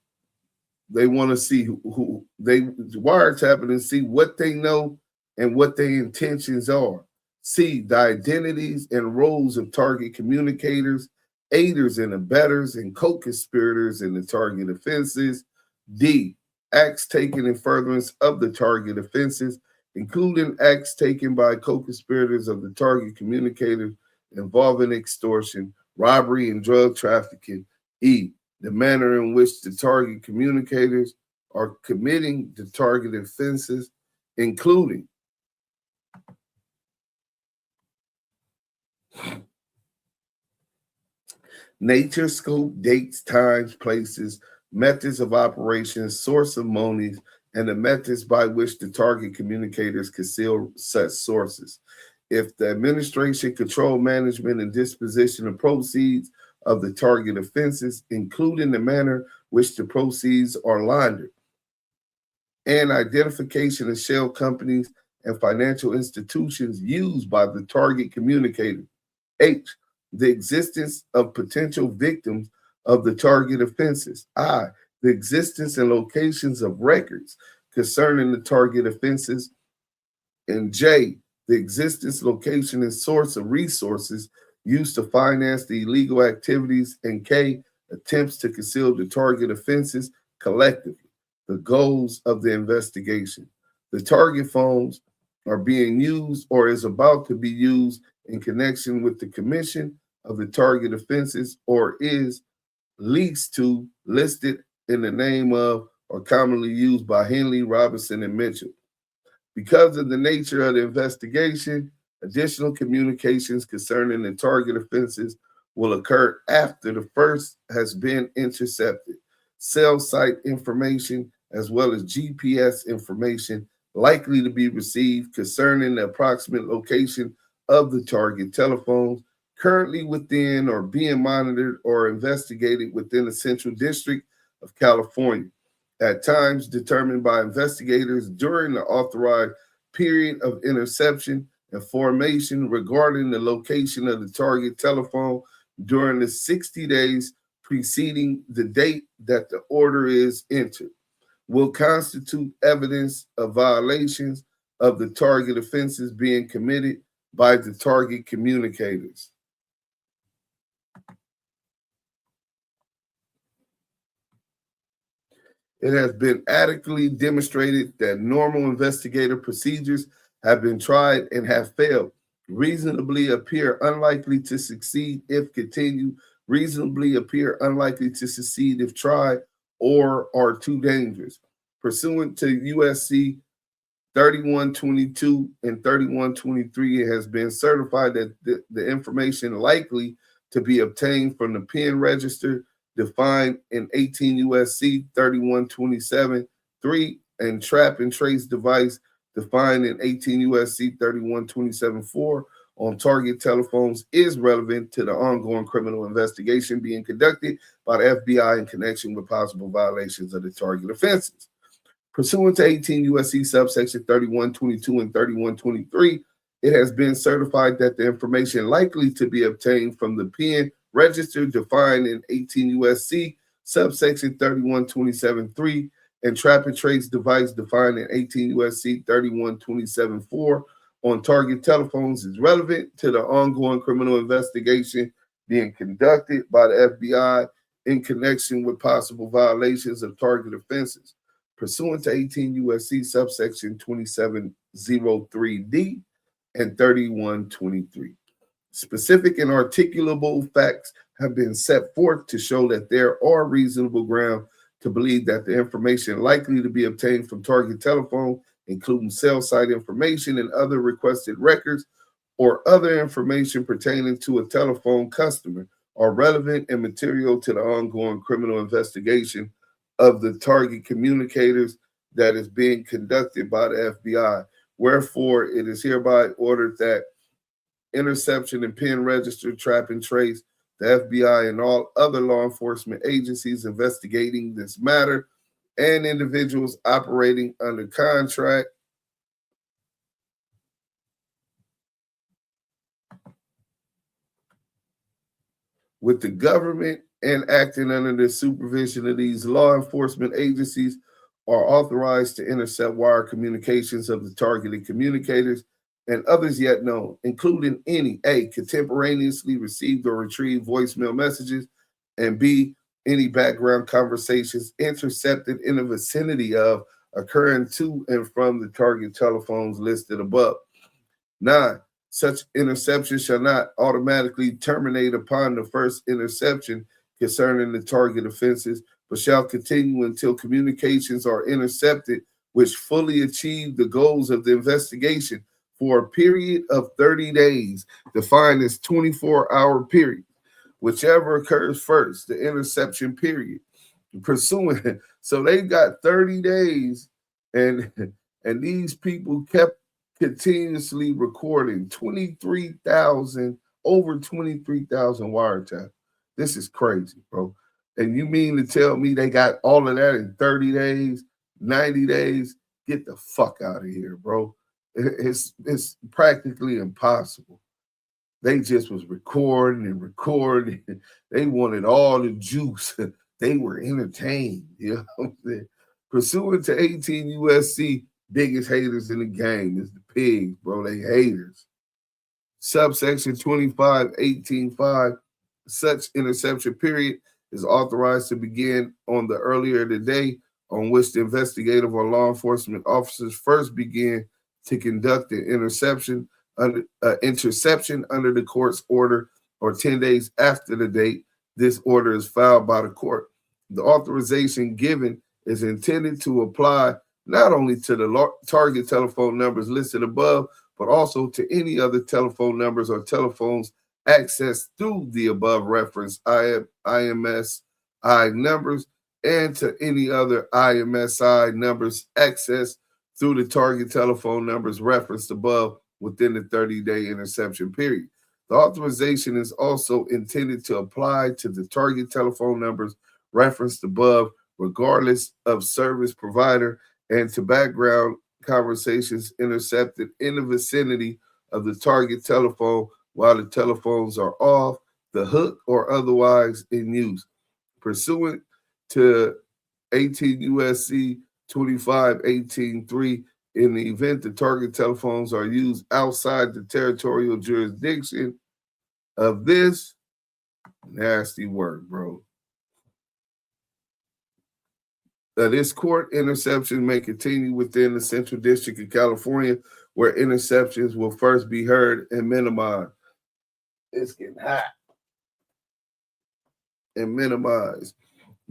they want to see who they wiretapping and see what they know and what their intentions are. C, the identities and roles of target communicators, aiders and abettors, and co-conspirators in the target offenses. D, acts taken in furtherance of the target offenses, including acts taken by co-conspirators of the target communicators involving extortion, robbery, and drug trafficking. E, the manner in which the target communicators are committing the target offenses, including nature, scope, dates, times, places, methods of operations, source of monies, and the methods by which the target communicators conceal such sources. If the administration, control, management, and disposition of proceeds of the target offenses, including the manner which the proceeds are laundered, and identification of shell companies and financial institutions used by the target communicator. H, the existence of potential victims of the target offenses. I, the existence and locations of records concerning the target offenses. And J, the existence, location, and source of resources used to finance the illegal activities. And K, attempts to conceal the target offenses collectively. The goals of the investigation. The target phones are being used or is about to be used in connection with the commission of the target offenses, or is leased to, listed in the name of, or commonly used by Henley, Robinson, and Mitchell. Because of the nature of the investigation, additional communications concerning the target offenses will occur after the first has been intercepted. Cell site information as well as GPS information likely to be received concerning the approximate location of the target telephones currently within or being monitored or investigated within the Central District of California, at times determined by investigators during the authorized period of interception and formation regarding the location of the target telephone during the 60 days preceding the date that the order is entered, will constitute evidence of violations of the target offenses being committed by the target communicators. it has been adequately demonstrated that normal investigative procedures have been tried and have failed, reasonably appear unlikely to succeed if continued, reasonably appear unlikely to succeed if tried, or are too dangerous. Pursuant to USC 3122 and 3123, it has been certified that the information likely to be obtained from the pen register defined in 18 USC 3127 3 and trap and trace device defined in 18 USC 3127 4 on target telephones is relevant to the ongoing criminal investigation being conducted by the FBI in connection with possible violations of the target offenses. Pursuant to 18 U.S.C. subsection 3122 and 3123, it has been certified that the information likely to be obtained from the pen register defined in 18 U.S.C. subsection 3127.3 and trap and trace device defined in 18 U.S.C. 3127.4 on target telephones is relevant to the ongoing criminal investigation being conducted by the FBI in connection with possible violations of target offenses. Pursuant to 18 U.S.C. subsection 2703D and 3123. Specific and articulable facts have been set forth to show that there are reasonable ground to believe that the information likely to be obtained from target telephone, including cell site information and other requested records or other information pertaining to a telephone customer, are relevant and material to the ongoing criminal investigation of the target communicators that is being conducted by the FBI. Wherefore, it is hereby ordered that interception and pen register, trap and trace, the FBI and all other law enforcement agencies investigating this matter and individuals operating under contract with the government and acting under the supervision of these law enforcement agencies are authorized to intercept wire communications of the targeted communicators and others yet known, including any A, contemporaneously received or retrieved voicemail messages, and B, any background conversations intercepted in the vicinity of, occurring to and from the target telephones listed above. 9, such interception shall not automatically terminate upon the first interception concerning the target offenses, but shall continue until communications are intercepted which fully achieve the goals of the investigation for a period of 30 days, defined as 24-hour period, whichever occurs first, the interception period. Pursuing, so they got 30 days, and these people kept continuously recording 23,000, over 23,000 wiretaps. This is crazy, bro. And you mean to tell me they got all of that in 30 days, 90 days? Get the fuck out of here, bro. It's practically impossible. They just was recording and recording. They wanted all the juice. They were entertained, you know what I'm saying? Pursuant to 18 USC, biggest haters in the game is the pigs, bro. They haters. Subsection 25.18.5, such interception period is authorized to begin on the earlier the day on which the investigative or law enforcement officers first begin to conduct an interception under the court's order, or 10 days after the date this order is filed by the court. The authorization given is intended to apply not only to the target telephone numbers listed above, but also to any other telephone numbers or telephones accessed through the above referenced IMSI numbers, and to any other IMSI numbers accessed through the target telephone numbers referenced above within the 30-day interception period. The authorization is also intended to apply to the target telephone numbers referenced above, regardless of service provider, and to background conversations intercepted in the vicinity of the target telephone while the telephones are off the hook or otherwise in use. Pursuant to 18 USC 25.18.3, in the event the target telephones are used outside the territorial jurisdiction of this, nasty work, bro. This court interception may continue within the Central District of California, where interceptions will first be heard and minimized. It's getting hot. And minimized.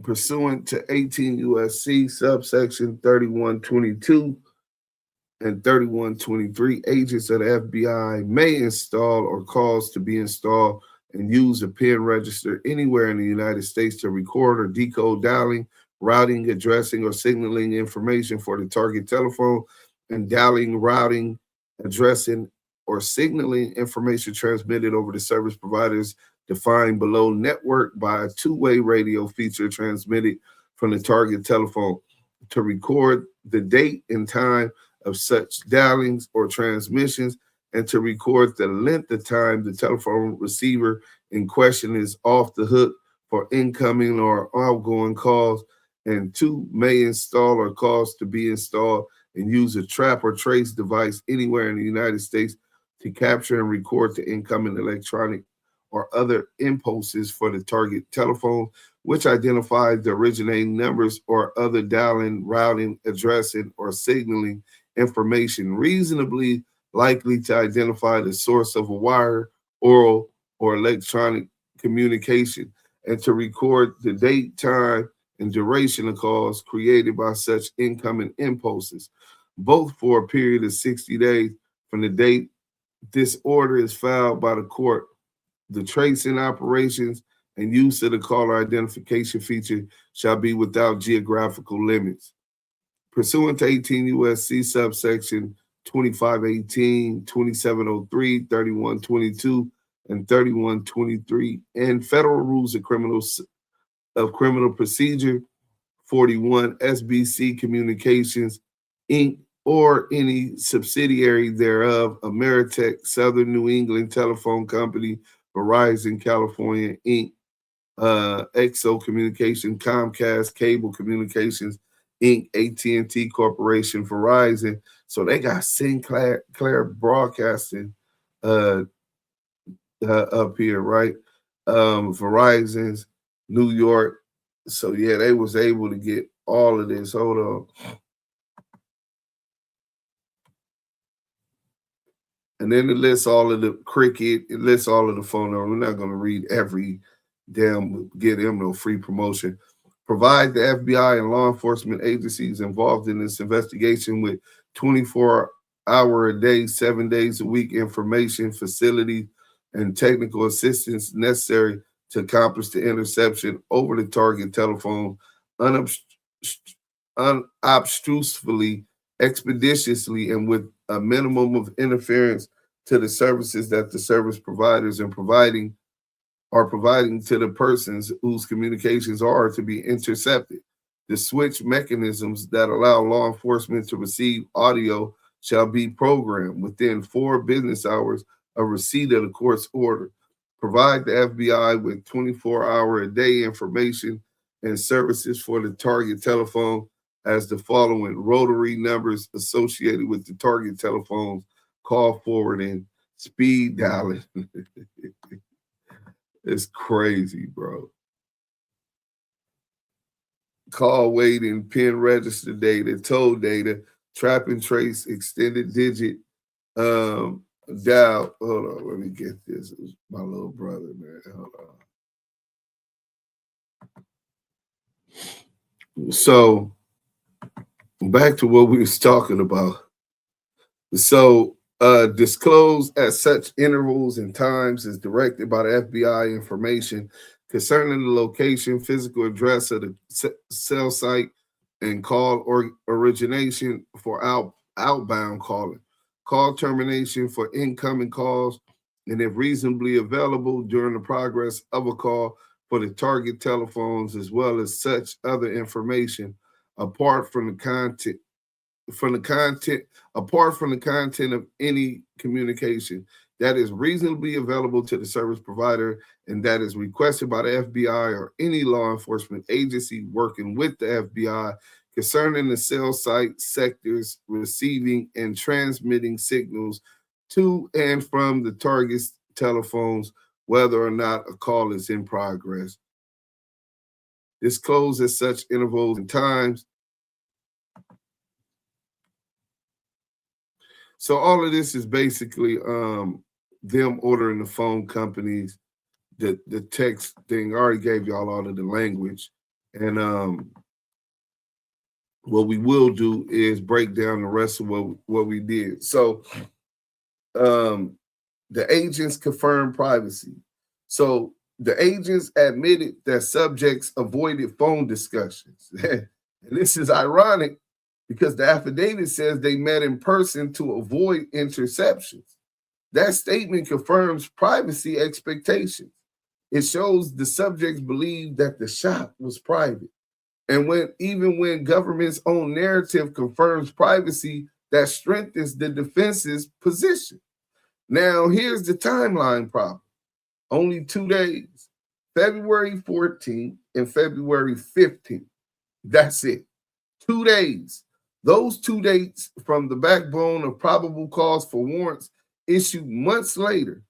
Pursuant to 18 U.S.C. subsection 3122 and 3123, agents of the FBI may install or cause to be installed and use a pen register anywhere in the United States to record or decode dialing, routing, addressing, or signaling information for the target telephone, and dialing, routing, addressing, or signaling information transmitted over the service providers defined below, network by a two-way radio feature transmitted from the target telephone, to record the date and time of such dialings or transmissions, and to record the length of time the telephone receiver in question is off the hook for incoming or outgoing calls. And two, may install or cause to be installed and use a trap or trace device anywhere in the United States to capture and record the incoming electronic or other impulses for the target telephone, which identify the originating numbers or other dialing, routing, addressing, or signaling information reasonably likely to identify the source of a wire, oral, or electronic communication, and to record the date, time, and duration of calls created by such incoming impulses, both for a period of 60 days from the date this order is filed by the court. The tracing operations and use of the caller identification feature shall be without geographical limits. Pursuant to 18 U.S.C. subsection 2518, 2703, 3122, and 3123, and Federal Rules of Criminal Procedure 41, SBC Communications, Inc., or any subsidiary thereof, Ameritech, Southern New England Telephone Company, Verizon, California, Inc., Exo Communication, Comcast, Cable Communications, Inc., AT&T Corporation, Verizon. So they got Sinclair Broadcasting up here, right? Verizon's New York. So yeah, they was able to get all of this. Hold on. And then it lists all of the cricket, it lists all of the phone number. We're not going to read every damn, get them no free promotion. Provide the FBI and law enforcement agencies involved in this investigation with 24-hour-a-day, 7 days a week information, facilities, and technical assistance necessary to accomplish the interception over the target telephone unobtrusively, expeditiously, and with a minimum of interference to the services that the service providers are providing to the persons whose communications are to be intercepted. The switch mechanisms that allow law enforcement to receive audio shall be programmed within 4 business hours of receipt of the court's order. Provide the FBI with 24-hour-a-day information and services for the target telephone as the following: rotary numbers associated with the target telephones, call forwarding, speed dialing. It's crazy, bro. Call waiting, pin register data, toll data, trap and trace, extended digit, dial. Hold on, let me get this. It was my little brother, man. Hold on. So back to what we was talking about. So disclose at such intervals and times as directed by the FBI information concerning the location, physical address of the cell site, and call or origination for outbound calling, call termination for incoming calls, and if reasonably available during the progress of a call for the target telephones, as well as such other information apart from the content of any communication that is reasonably available to the service provider and that is requested by the FBI or any law enforcement agency working with the FBI concerning the cell site sectors receiving and transmitting signals to and from the target's telephones, whether or not a call is in progress. Disclose at such intervals and times So all of this is basically them ordering the phone companies. The text thing I already gave y'all all of the language. And what we will do is break down the rest of what we did. So the agents confirmed privacy. So the agents admitted that subjects avoided phone discussions. And this is ironic because the affidavit says they met in person to avoid interceptions. That statement confirms privacy expectations. It shows the subjects believed that the shop was private. And even when government's own narrative confirms privacy, that strengthens the defense's position. Now, here's the timeline problem. Only 2 days, February 14th and February 15th. That's it. 2 days. Those 2 dates from the backbone of probable cause for warrants issued months later.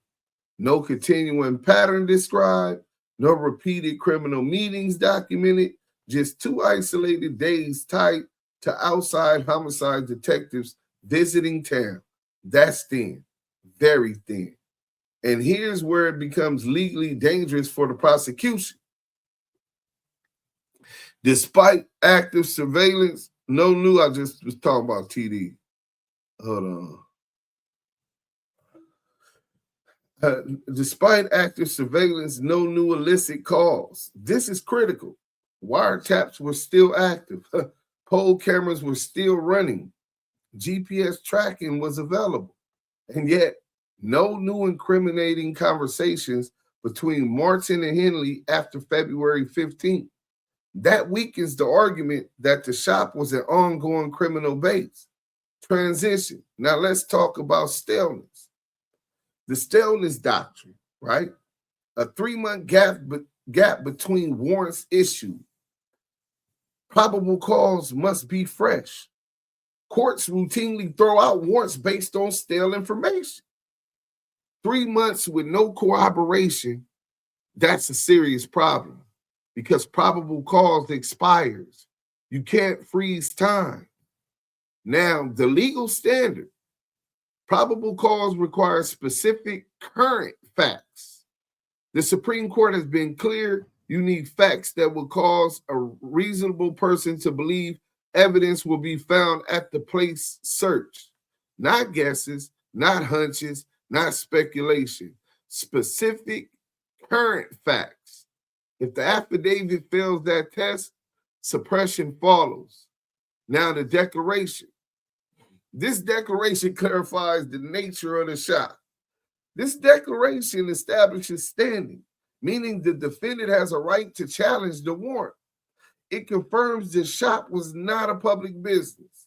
No continuing pattern described, no repeated criminal meetings documented, just 2 isolated days tied to outside homicide detectives visiting town. That's thin, very thin. And here's where it becomes legally dangerous for the prosecution. Despite active surveillance, I just was talking about TD. Hold on. Despite active surveillance, no new illicit calls. This is critical. Wiretaps were still active. Poll cameras were still running. GPS tracking was available. And yet, no new incriminating conversations between Martin and Henley after February 15th. That weakens the argument that the shop was an ongoing criminal base. Transition. Now let's talk about staleness. The staleness doctrine, right? A 3-month gap between warrants issued. Probable cause must be fresh. Courts routinely throw out warrants based on stale information. 3 months with no corroboration, that's a serious problem because probable cause expires. You can't freeze time. Now, the legal standard, probable cause requires specific current facts. The Supreme Court has been clear. You need facts that will cause a reasonable person to believe evidence will be found at the place searched. Not guesses, not hunches, not speculation. Specific current facts. If the affidavit fails that test, suppression follows. Now the declaration. This declaration clarifies the nature of the shop. This declaration establishes standing, meaning the defendant has a right to challenge the warrant. It confirms the shop was not a public business.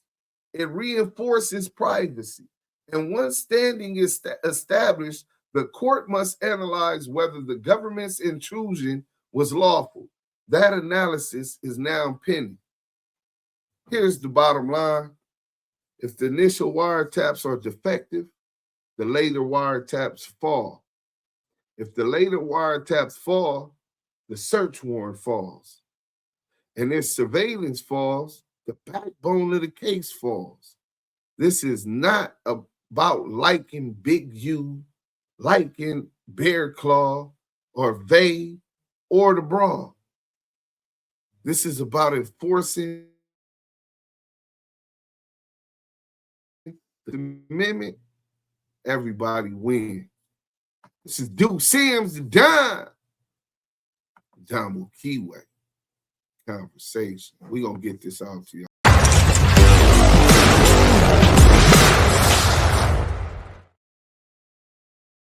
It reinforces privacy. And once standing is established, the court must analyze whether the government's intrusion was lawful. That analysis is now pending. Here's the bottom line. If the initial wiretaps are defective, the later wiretaps fall. If the later wiretaps fall, the search warrant falls. And if surveillance falls, the backbone of the case falls. This is not about liking Big U, liking Bear Claw, or Vay, or the Brawl. This is about enforcing the amendment. Everybody wins. This is Duse Sims the Damu Kiwe conversation. We're going to get this out to y'all.